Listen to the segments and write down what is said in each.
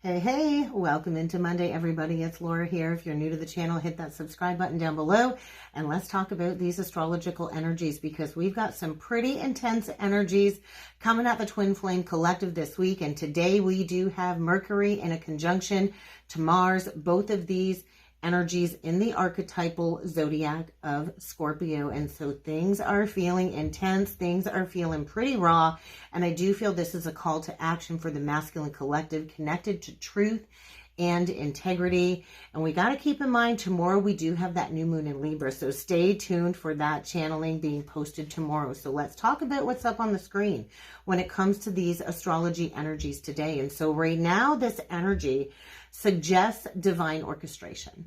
Hey, welcome into Monday, everybody. It's Laura here. If you're new to the channel, hit that subscribe button down below and let's talk about these astrological energies because we've got some pretty intense energies coming at the Twin Flame Collective this week. And today we do have Mercury in a conjunction to Mars, both of these energies in the archetypal zodiac of Scorpio. And so things are feeling intense, things are feeling pretty raw. And I do feel this is a call to action for the masculine collective connected to truth and integrity. And we got to keep in mind tomorrow we do have that new moon in Libra. So stay tuned for that channeling being posted tomorrow. So let's talk about what's up on the screen when it comes to these astrology energies today. And so right now this energy suggests divine orchestration.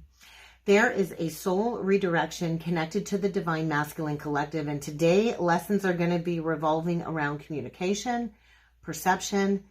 There is a soul redirection connected to the divine masculine collective. And today lessons are going to be revolving around communication, perception,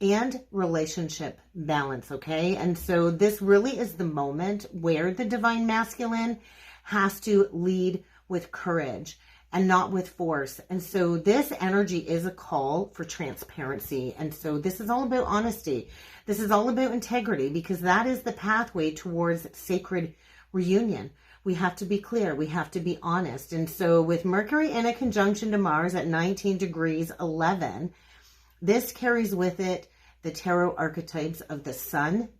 and relationship balance. Okay. And so this really is the moment where the divine masculine has to lead with courage and not with force. And so this energy is a call for transparency. And so this is all about honesty. This is all about integrity because that is the pathway towards sacred reunion. We have to be clear. We have to be honest. And so with Mercury in a conjunction to Mars at 19 degrees 11, this carries with it the tarot archetypes of the Sun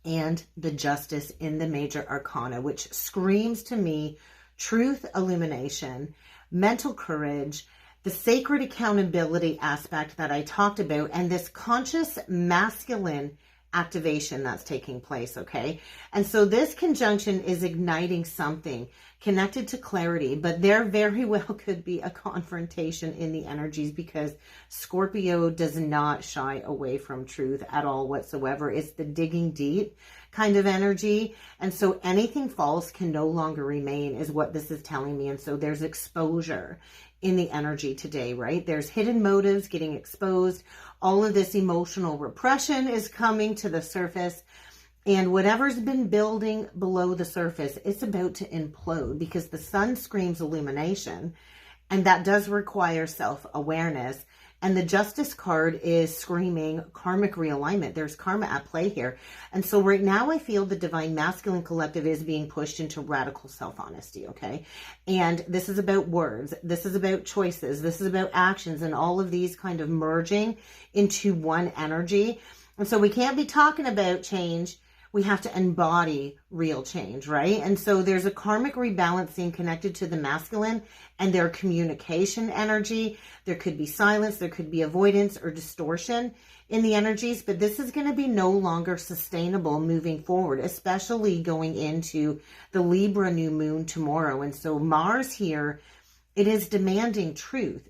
and the Justice in the major arcana, which screams to me truth, illumination, mental courage, the sacred accountability aspect that I talked about, and this conscious masculine activation that's taking place. Okay. And so this conjunction is igniting something connected to clarity, but there very well could be a confrontation in the energies because Scorpio does not shy away from truth at all whatsoever. It's the digging deep kind of energy. And so anything false can no longer remain is what this is telling me. And so there's exposure in the energy today, right? There's hidden motives getting exposed. All of this emotional repression is coming to the surface. And whatever's been building below the surface, it's about to implode because the sun screams illumination. And that does require self-awareness. And the Justice card is screaming karmic realignment. There's karma at play here. And so right now I feel the divine masculine collective is being pushed into radical self-honesty, okay? And this is about words. This is about choices. This is about actions and all of these kind of merging into one energy. And so we can't be talking about change. We have to embody real change, right? And so there's a karmic rebalancing connected to the masculine and their communication energy. There could be silence, there could be avoidance or distortion in the energies, but this is going to be no longer sustainable moving forward, especially going into the Libra new moon tomorrow. And so Mars here, it is demanding truth.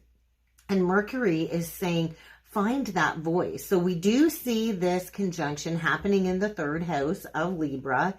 And Mercury is saying, find that voice. So we do see this conjunction happening in the third house of Libra.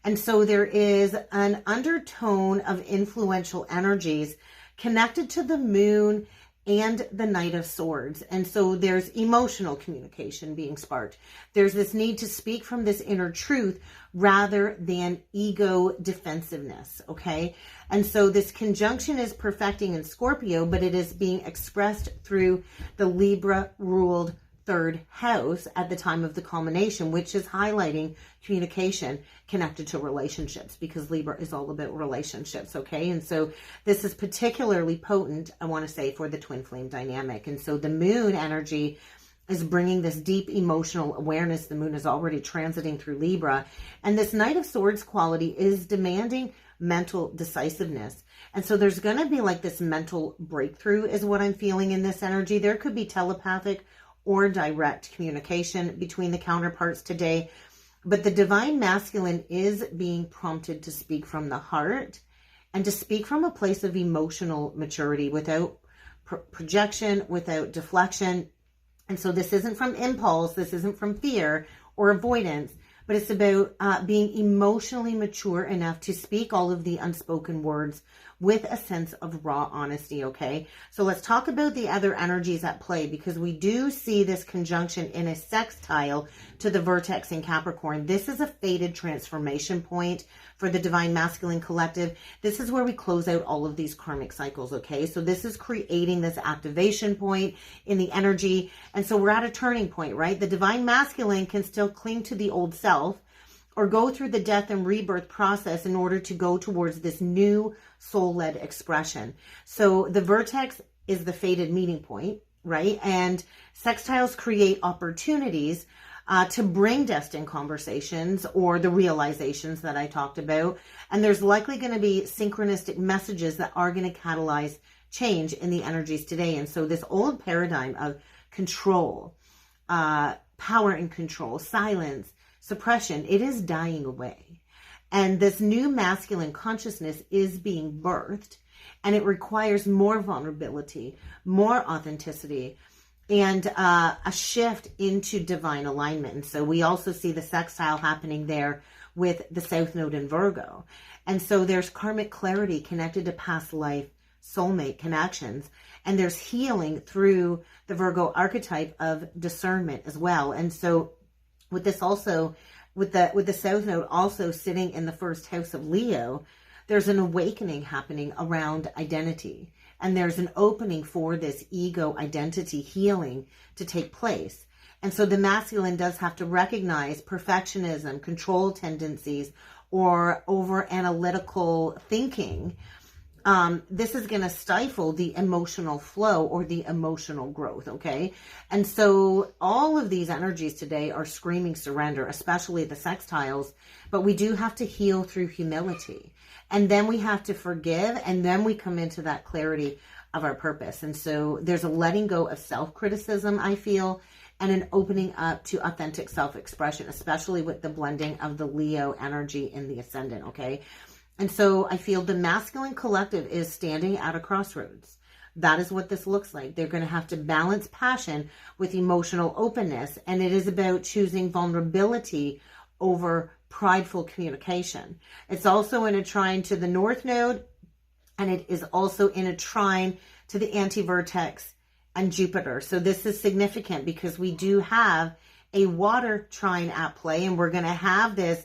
And so there is an undertone of influential energies connected to the moon and the Knight of Swords. And so there's emotional communication being sparked. There's this need to speak from this inner truth rather than ego defensiveness, okay? And so this conjunction is perfecting in Scorpio, but it is being expressed through the Libra-ruled third house at the time of the culmination, which is highlighting communication connected to relationships because Libra is all about relationships, okay? And so this is particularly potent, I want to say, for the twin flame dynamic. And so the moon energy is bringing this deep emotional awareness. The moon is already transiting through Libra. And this Knight of Swords quality is demanding mental decisiveness. And so there's going to be like this mental breakthrough is what I'm feeling in this energy. There could be telepathic or direct communication between the counterparts today. But the divine masculine is being prompted to speak from the heart and to speak from a place of emotional maturity without projection, without deflection. And so this isn't from impulse, this isn't from fear or avoidance, but it's about being emotionally mature enough to speak all of the unspoken words with a sense of raw honesty, okay? So let's talk about the other energies at play, because we do see this conjunction in a sextile to the Vertex in Capricorn. This is a fated transformation point for the Divine Masculine Collective. This is where we close out all of these karmic cycles, okay? So this is creating this activation point in the energy. And so we're at a turning point, right? The Divine Masculine can still cling to the old self or go through the death and rebirth process in order to go towards this new soul-led expression. So the Vertex is the fated meeting point, right? And sextiles create opportunities to bring destined conversations or the realizations that I talked about. And there's likely going to be synchronistic messages that are going to catalyze change in the energies today. And so this old paradigm of control, power and control, silence, suppression, it is dying away. And this new masculine consciousness is being birthed, and it requires more vulnerability, more authenticity, and a shift into divine alignment. And so we also see the sextile happening there with the South Node in Virgo. And so there's karmic clarity connected to past life, soulmate connections, and there's healing through the Virgo archetype of discernment as well. And so with this also, with the South Node also sitting in the first house of Leo, there's an awakening happening around identity. And there's an opening for this ego identity healing to take place. And so the masculine does have to recognize perfectionism, control tendencies, or over analytical thinking. This is going to stifle the emotional flow or the emotional growth, okay? And so all of these energies today are screaming surrender, especially the sextiles, but we do have to heal through humility. And then we have to forgive, and then we come into that clarity of our purpose. And so there's a letting go of self-criticism, I feel, and an opening up to authentic self-expression, especially with the blending of the Leo energy in the ascendant, okay? And so I feel the masculine collective is standing at a crossroads. That is what this looks like. They're going to have to balance passion with emotional openness. And it is about choosing vulnerability over prideful communication. It's also in a trine to the North Node. And it is also in a trine to the anti-vertex and Jupiter. So this is significant because we do have a water trine at play. And we're going to have this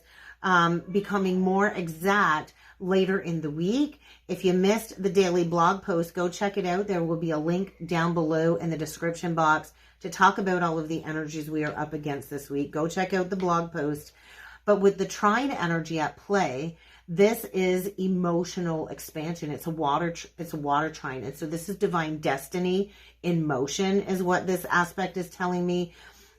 becoming more exact later in the week. If you missed the daily blog post, go check it out. There will be a link down below in the description box to talk about all of the energies we are up against this week. Go check out the blog post. But with the trine energy at play, this is emotional expansion. It's a water trine. And so this is divine destiny in motion is what this aspect is telling me,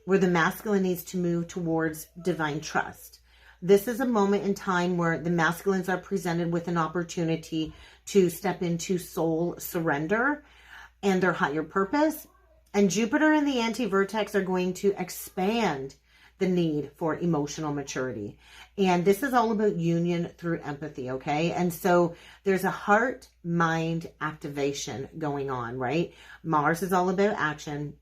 where the masculine needs to move towards divine trust. This is a moment in time where the masculines are presented with an opportunity to step into soul surrender and their higher purpose. And Jupiter and the anti-vertex are going to expand the need for emotional maturity. And this is all about union through empathy, okay? And so there's a heart-mind activation going on, right? Mars is all about action.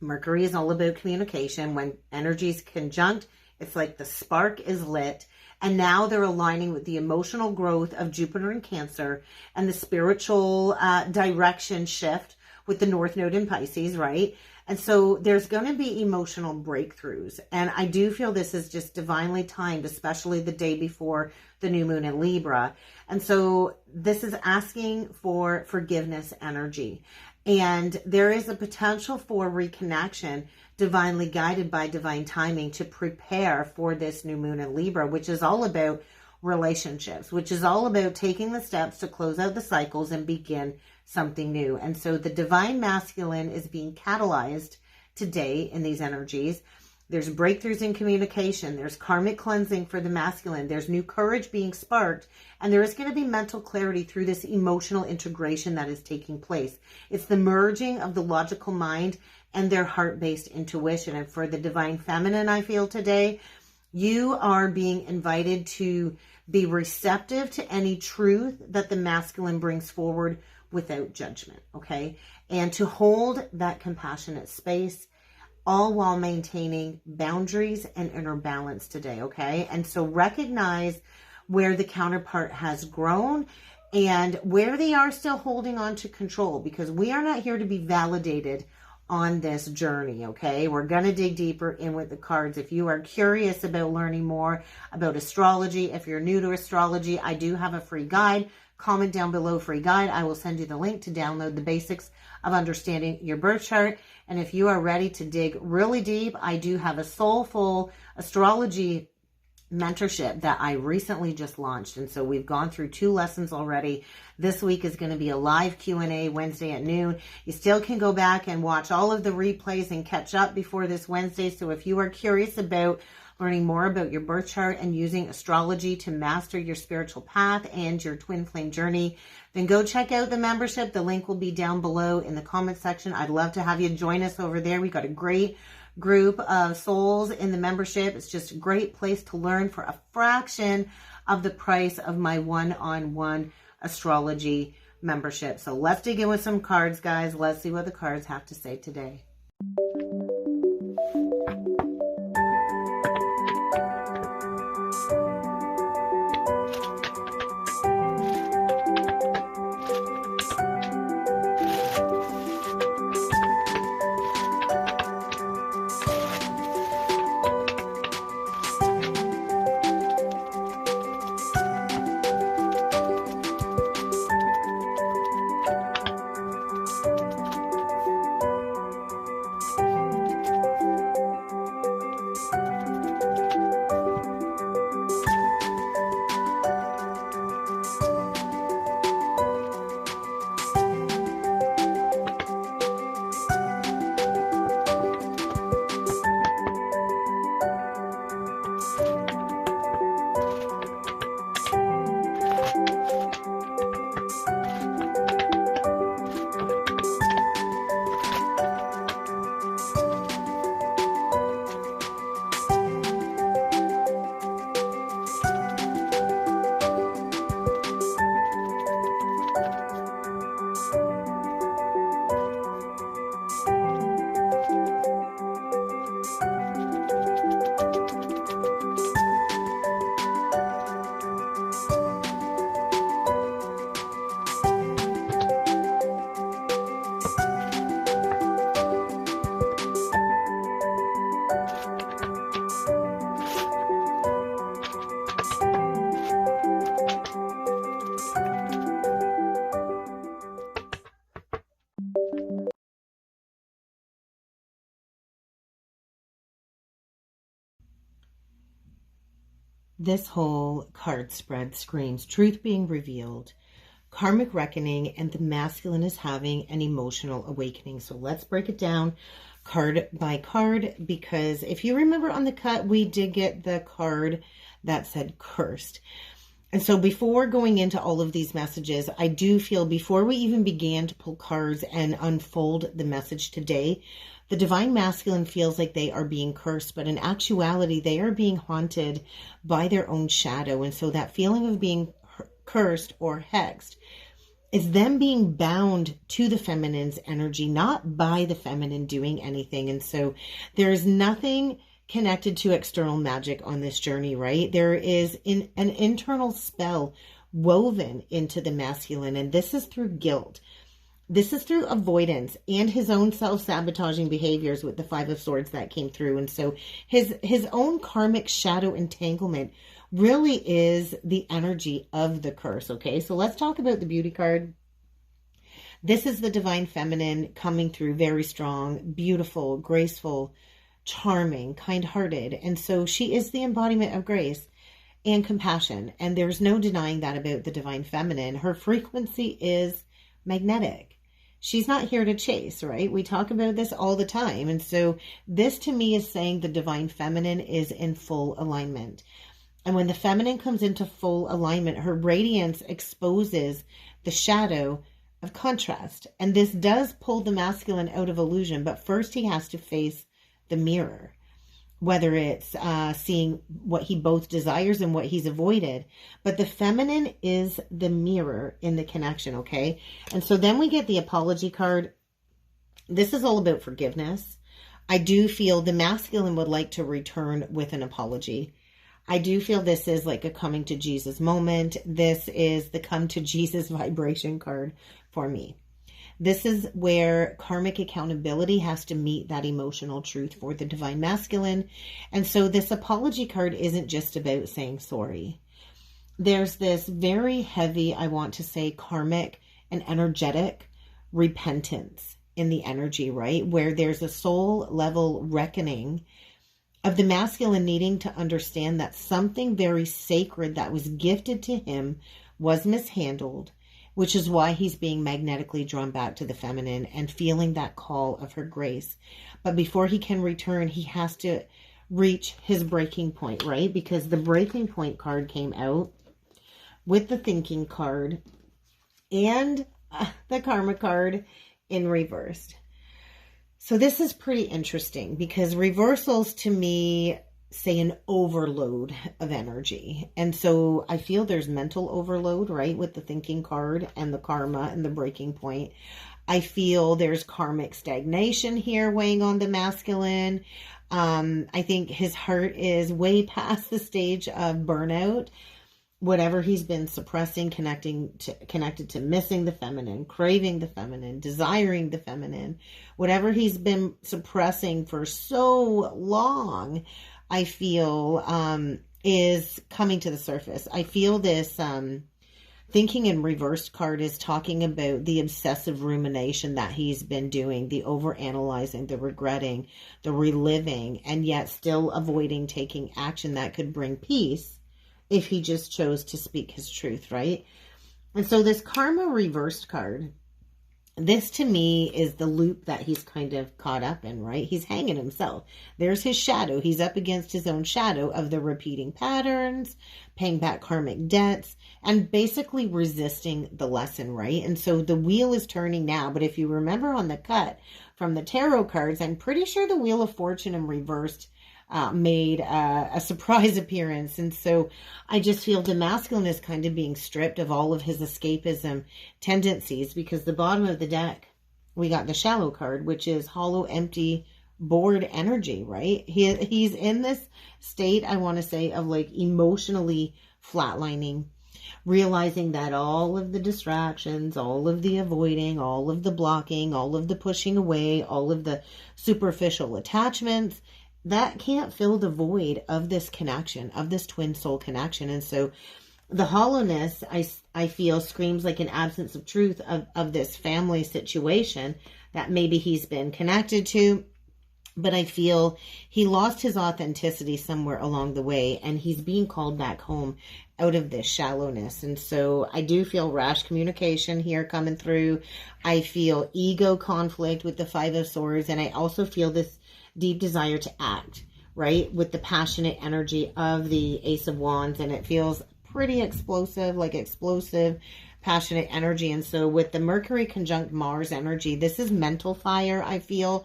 Mercury is all about communication. When energy is conjunct, it's like the spark is lit. And now they're aligning with the emotional growth of Jupiter in Cancer and the spiritual direction shift with the North Node in Pisces, right? And so there's going to be emotional breakthroughs. And I do feel this is just divinely timed, especially the day before the new moon in Libra. And so this is asking for forgiveness energy. And there is a potential for reconnection, divinely guided by divine timing, to prepare for this new moon in Libra, which is all about relationships, which is all about taking the steps to close out the cycles and begin something new. And so the divine masculine is being catalyzed today in these energies. There's breakthroughs in communication. There's karmic cleansing for the masculine. There's new courage being sparked. And there is going to be mental clarity through this emotional integration that is taking place. It's the merging of the logical mind and their heart-based intuition. And for the divine feminine, I feel today, you are being invited to be receptive to any truth that the masculine brings forward without judgment, okay? And to hold that compassionate space, all while maintaining boundaries and inner balance today, okay? And so recognize where the counterpart has grown and where they are still holding on to control, because we are not here to be validated on this journey, okay? We're going to dig deeper in with the cards. If you are curious about learning more about astrology, if you're new to astrology, I do have a free guide. Comment down below, free guide. I will send you the link to download the basics of understanding your birth chart. And if you are ready to dig really deep, I do have a soulful astrology mentorship that I recently just launched. And so we've gone through 2 lessons already. This week is going to be a live Q&A Wednesday at noon. You still can go back and watch all of the replays and catch up before this Wednesday. So if you are curious about learning more about your birth chart and using astrology to master your spiritual path and your twin flame journey, then go check out the membership. The link will be down below in the comment section. I'd love to have you join us over there. We've got a great group of souls in the membership. It's just a great place to learn for a fraction of the price of my one-on-one astrology membership. So let's dig in with some cards, guys. Let's see what the cards have to say today. This whole card spread screams truth being revealed, karmic reckoning, and the masculine is having an emotional awakening. So let's break it down card by card, because if you remember on the cut, we did get the card that said cursed. And so before going into all of these messages, I do feel before we even began to pull cards and unfold the message today, the divine masculine feels like they are being cursed, but in actuality, they are being haunted by their own shadow. And so that feeling of being cursed or hexed is them being bound to the feminine's energy, not by the feminine doing anything. And so there's nothing connected to external magic on this journey, right? There is an internal spell woven into the masculine, and this is through guilt. This is through avoidance and his own self-sabotaging behaviors with the 5 of Swords that came through. And so his own karmic shadow entanglement really is the energy of the curse, okay? So let's talk about the beauty card. This is the divine feminine coming through very strong, beautiful, graceful, charming, kind-hearted. And so she is the embodiment of grace and compassion. And there's no denying that about the divine feminine. Her frequency is magnetic. She's not here to chase, right? We talk about this all the time. And so this to me is saying the divine feminine is in full alignment. And when the feminine comes into full alignment, her radiance exposes the shadow of contrast. And this does pull the masculine out of illusion, but first he has to face the mirror, whether it's seeing what he both desires and what he's avoided. But the feminine is the mirror in the connection, okay? And so then we get the apology card. This is all about forgiveness. I do feel the masculine would like to return with an apology. I do feel this is like a coming to Jesus moment. This is the come to Jesus vibration card for me. This is where karmic accountability has to meet that emotional truth for the divine masculine. And so this apology card isn't just about saying sorry. There's this very heavy, I want to say, karmic and energetic repentance in the energy, right? Where there's a soul level reckoning of the masculine needing to understand that something very sacred that was gifted to him was mishandled, which is why he's being magnetically drawn back to the feminine and feeling that call of her grace. But before he can return, he has to reach his breaking point, right? Because the breaking point card came out with the thinking card and the karma card in reversed. So this is pretty interesting because reversals to me say an overload of energy. And so I feel there's mental overload, right? With the thinking card and the karma and the breaking point. I feel there's karmic stagnation here weighing on the masculine. I think his heart is way past the stage of burnout. Whatever he's been suppressing, connected to missing the feminine, craving the feminine, desiring the feminine, whatever he's been suppressing for so long, I feel is coming to the surface. I feel this thinking in reversed card is talking about the obsessive rumination that he's been doing, the overanalyzing, the regretting, the reliving, and yet still avoiding taking action that could bring peace if he just chose to speak his truth, right? And so this karma reversed card, this to me is the loop that he's kind of caught up in, right? He's hanging himself. There's his shadow. He's up against his own shadow of the repeating patterns, paying back karmic debts, and basically resisting the lesson, right? And so the wheel is turning now. But if you remember on the cut from the tarot cards, I'm pretty sure the Wheel of Fortune in reversed made a surprise appearance. And so I just feel the masculine is kind of being stripped of all of his escapism tendencies, because the bottom of the deck, we got the shallow card, which is hollow, empty, bored energy, right? He's in this state, I want to say, of like emotionally flatlining, realizing that all of the distractions, all of the avoiding, all of the blocking, all of the pushing away, all of the superficial attachments, that can't fill the void of this connection, of this twin soul connection. And so the hollowness, I feel, screams like an absence of truth of this family situation that maybe he's been connected to. But I feel he lost his authenticity somewhere along the way, and he's being called back home out of this shallowness. And so I do feel rash communication here coming through. I feel ego conflict with the Five of Swords, and I also feel this deep desire to act, right, with the passionate energy of the Ace of Wands, and it feels pretty explosive, like explosive, passionate energy. And so with the Mercury conjunct Mars energy, this is mental fire, I feel,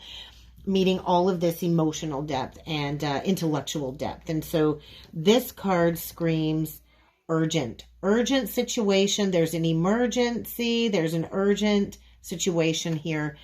meeting all of this emotional depth and intellectual depth. And so this card screams urgent situation. There's an emergency, there's an urgent situation here.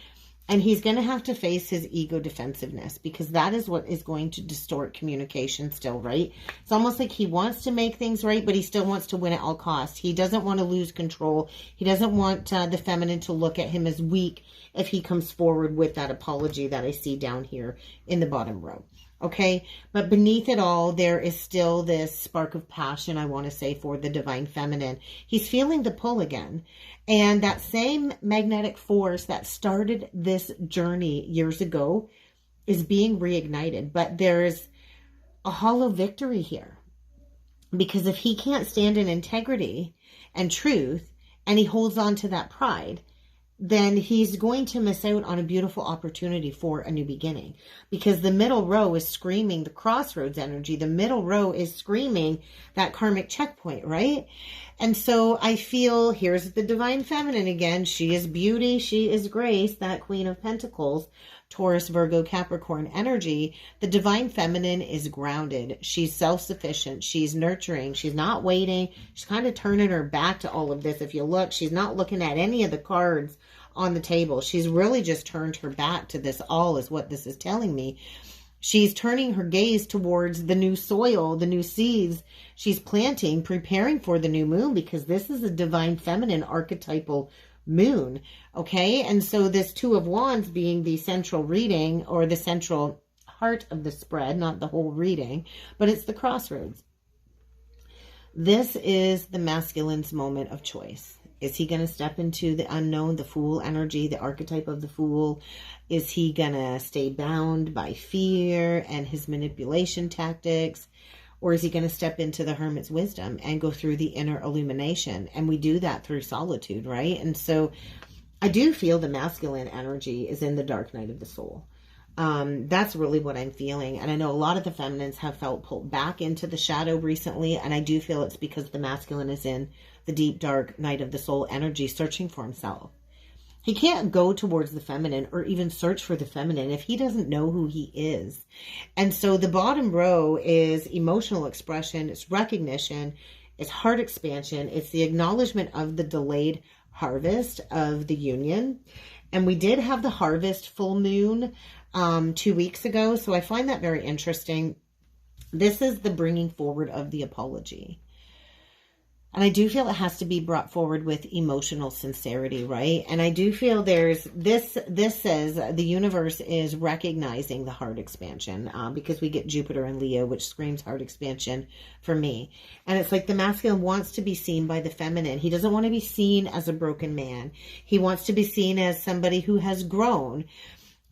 And he's going to have to face his ego defensiveness, because that is what is going to distort communication still, right? It's almost like he wants to make things right, but he still wants to win at all costs. He doesn't want to lose control. He doesn't want the feminine to look at him as weak if he comes forward with that apology that I see down here in the bottom row. Okay, but beneath it all, there is still this spark of passion, I want to say, for the divine feminine. He's feeling the pull again. And that same magnetic force that started this journey years ago is being reignited. But there's a hollow victory here. Because if he can't stand in integrity and truth, and he holds on to that pride, then he's going to miss out on a beautiful opportunity for a new beginning. Because the middle row is screaming the crossroads energy. The middle row is screaming that karmic checkpoint, right? And so I feel, here's the divine feminine again. She is beauty. She is grace, that Queen of Pentacles, Taurus, Virgo, Capricorn energy. The divine feminine is grounded. She's self-sufficient. She's nurturing. She's not waiting. She's kind of turning her back to all of this. If you look, she's not looking at any of the cards on the table. She's really just turned her back to this all, is what this is telling me. She's turning her gaze towards the new soil, the new seeds she's planting, preparing for the new moon, because this is a divine feminine archetypal moon. Okay. And so this Two of Wands being the central reading, or the central heart of the spread, not the whole reading, but it's the crossroads. This is the masculine's moment of choice. Is he going to step into the unknown, the Fool energy, the archetype of the Fool? Is he going to stay bound by fear and his manipulation tactics? Or is he going to step into the Hermit's wisdom and go through the inner illumination? And we do that through solitude, right? And so I do feel the masculine energy is in the dark night of the soul. That's really what I'm feeling. And I know a lot of the feminines have felt pulled back into the shadow recently. And I do feel it's because the masculine is in the deep, dark night of the soul energy, searching for himself. He can't go towards the feminine or even search for the feminine if he doesn't know who he is. And so the bottom row is emotional expression. It's recognition. It's heart expansion. It's the acknowledgement of the delayed harvest of the union. And we did have the harvest full moon 2 weeks ago. So I find that very interesting. This is the bringing forward of the apology. And I do feel it has to be brought forward with emotional sincerity, right? And I do feel there's this says the universe is recognizing the heart expansion, because we get Jupiter and Leo, which screams heart expansion for me. And it's like the masculine wants to be seen by the feminine. He doesn't want to be seen as a broken man. He wants to be seen as somebody who has grown.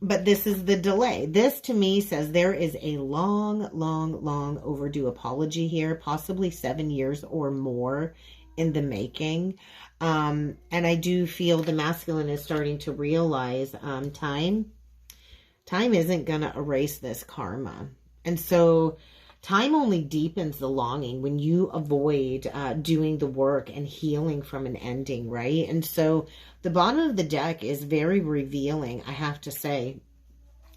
But this is the delay. This to me says there is a long, long, long overdue apology here, possibly 7 years or more in the making. And I do feel the masculine is starting to realize time isn't going to erase this karma. And so time only deepens the longing when you avoid doing the work and healing from an ending, right? And so the bottom of the deck is very revealing, I have to say,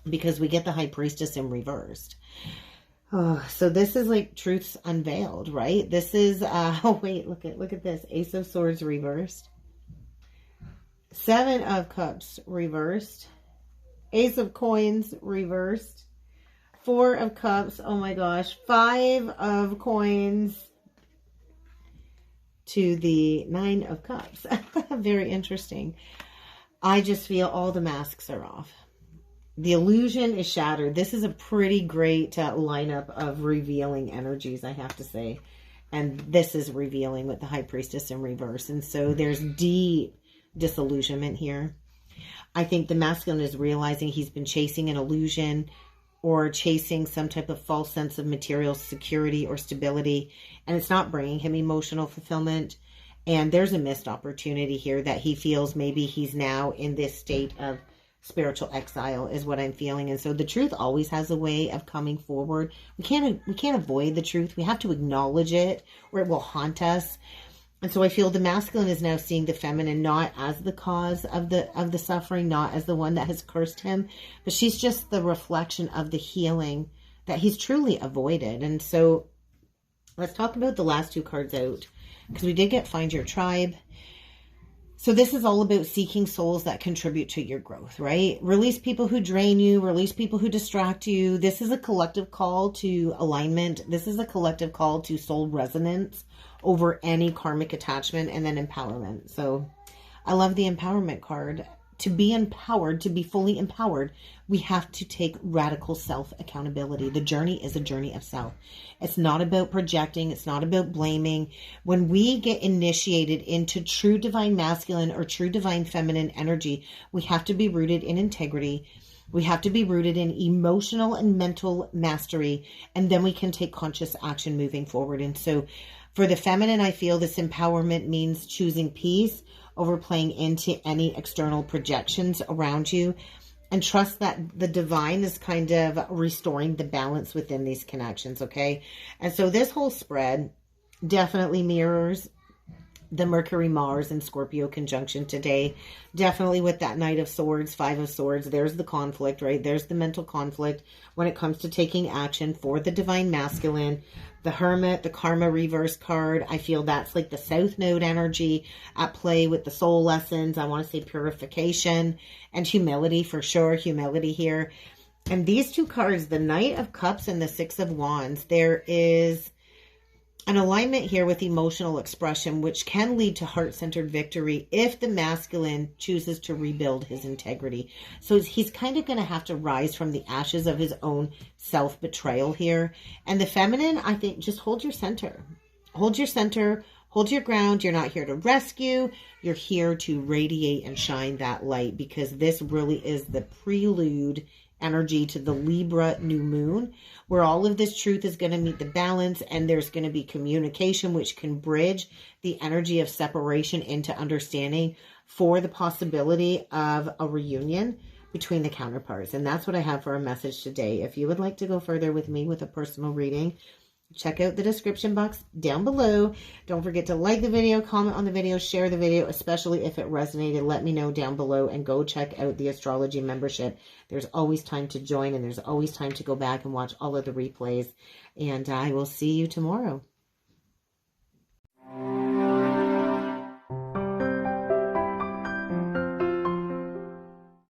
because we get the High Priestess in reversed. Oh, so this is like truths unveiled, right? This is, oh wait, look at this. Ace of Swords reversed. 7 of Cups reversed. Ace of Coins reversed. 4 of Cups, oh my gosh. 5 of Coins to the 9 of Cups. Very interesting. I just feel all the masks are off. The illusion is shattered. This is a pretty great lineup of revealing energies, I have to say. And this is revealing with the High Priestess in reverse. And so there's deep disillusionment here. I think the masculine is realizing he's been chasing an illusion or chasing some type of false sense of material security or stability. And it's not bringing him emotional fulfillment. And there's a missed opportunity here that he feels maybe he's now in this state of spiritual exile is what I'm feeling. And so the truth always has a way of coming forward. We can't avoid the truth. We have to acknowledge it or it will haunt us. And so I feel the masculine is now seeing the feminine not as the cause of the suffering, not as the one that has cursed him, but she's just the reflection of the healing that he's truly avoided. And so let's talk about the last 2 cards out, because we did get Find Your Tribe. So this is all about seeking souls that contribute to your growth, right? Release people who drain you, release people who distract you. This is a collective call to alignment. This is a collective call to soul resonance over any karmic attachment, and then empowerment. So I love the empowerment card. To be empowered, to be fully empowered, we have to take radical self-accountability. The journey is a journey of self. It's not about projecting. It's not about blaming. When we get initiated into true divine masculine or true divine feminine energy, we have to be rooted in integrity. We have to be rooted in emotional and mental mastery, and then we can take conscious action moving forward. And so for the feminine, I feel this empowerment means choosing peace over playing into any external projections around you, and trust that the divine is kind of restoring the balance within these connections, okay? And so this whole spread definitely mirrors the Mercury, Mars, and Scorpio conjunction today. Definitely with that Knight of Swords, 5 of Swords, there's the conflict, right? There's the mental conflict when it comes to taking action for the divine masculine. The Hermit, the Karma reverse card, I feel that's like the South Node energy at play with the soul lessons. I want to say purification and humility for sure. Humility here. And these two cards, the Knight of Cups and the Six of Wands, there is an alignment here with emotional expression, which can lead to heart-centered victory if the masculine chooses to rebuild his integrity. So he's kind of going to have to rise from the ashes of his own self-betrayal here. And the feminine, I think, just hold your center. Hold your center. Hold your ground. You're not here to rescue. You're here to radiate and shine that light, because this really is the prelude energy to the Libra new moon, where all of this truth is going to meet the balance, and there's going to be communication which can bridge the energy of separation into understanding for the possibility of a reunion between the counterparts. And that's what I have for a message today. If you would like to go further with me with a personal reading, check out the description box down below. Don't forget to like the video, comment on the video, share the video, especially if it resonated. Let me know down below, and go check out the astrology membership. There's always time to join, and there's always time to go back and watch all of the replays. And I will see you tomorrow.